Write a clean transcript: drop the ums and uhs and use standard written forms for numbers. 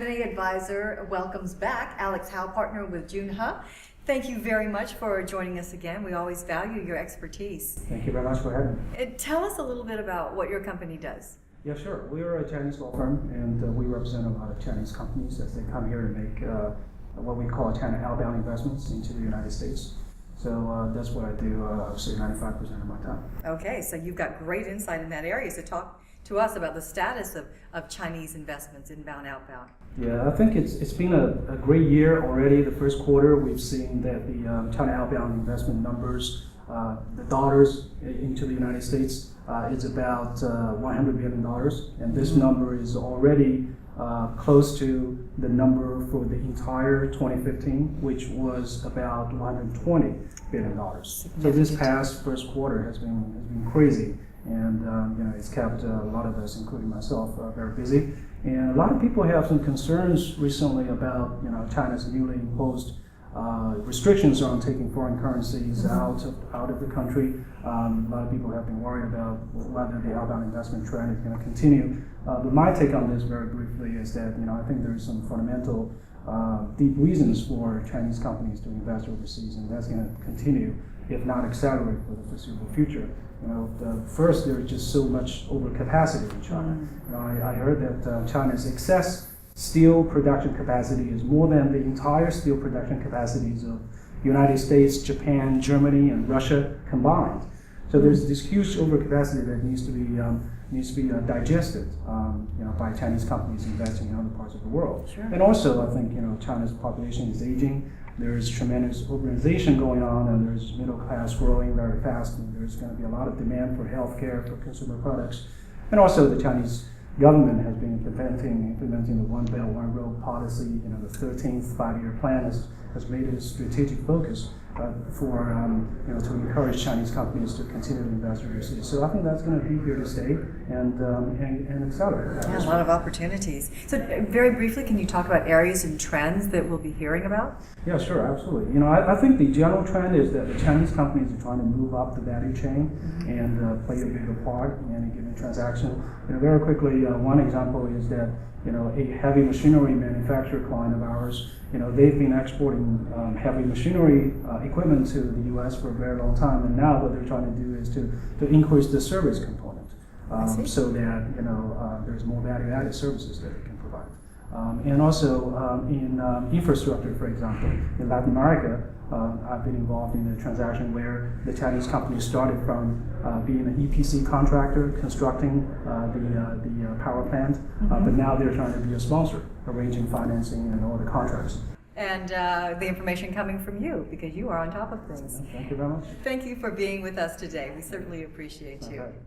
M&A advisor welcomes back Alex Howe, partner with Jun He. Thank you very much for joining us again. We always value your expertise. Thank you very much for having me. Tell us a little bit about what your company does. Yeah, sure. We are a Chinese law firm, and we represent a lot of Chinese companies as they come here to make what we call China outbound investments into the United States. So that's what I do, I would say 95% of my time. Okay, so you've got great insight in that area. So talk to us about the status of Chinese investments, inbound, outbound. Yeah, I think it's been a great year already. The first quarter, we've seen that the China outbound investment numbers, the dollars into the United States, is about $100 billion. And this number is already close to the number for the entire 2015, which was about $120 billion. So this past first quarter has been crazy, and it's kept a lot of us, including myself, very busy. And a lot of people have some concerns recently about China's newly imposed restrictions on taking foreign currencies out of the country. A lot of people have been worried about whether the outbound investment trend is going to continue. But my take on this, very briefly, is that I think there is some fundamental, deep reasons for Chinese companies to invest overseas, and that's going to continue, if not accelerate, for the foreseeable future. First, there's just so much overcapacity in China. I heard that China's excess steel production capacity is more than the entire steel production capacities of United States, Japan, Germany, and Russia combined. So there's this huge overcapacity that needs to be digested, by Chinese companies investing in other parts of the world. Sure. And also, I think China's population is aging. There's tremendous urbanization going on, and there's middle class growing very fast, and there's going to be a lot of demand for healthcare, for consumer products, and also the Chinese government has been implementing the One Belt, One Road policy. The 13th five-year plan has made it a strategic focus to encourage Chinese companies to continue to invest overseas. So I think that's going to be here to stay and accelerate. Yeah, a lot of opportunities. So very briefly, can you talk about areas and trends that we'll be hearing about? Yeah, sure, absolutely. I think the general trend is that the Chinese companies are trying to move up the value chain and play a bigger part in any given transaction. Very quickly, one example is that a heavy machinery manufacturer client of ours, they've been exporting heavy machinery equipment to the U.S. for a very long time, and now what they're trying to do is to increase the service component, so that there's more value-added services that it can provide. And also in infrastructure, for example, in Latin America, I've been involved in a transaction where the Chinese company started from being an EPC contractor, constructing the power plant, but now they're trying to be a sponsor, arranging financing and all the contracts. And the information coming from you, because you are on top of things. Thank you very much. Thank you for being with us today. We certainly appreciate you. Okay.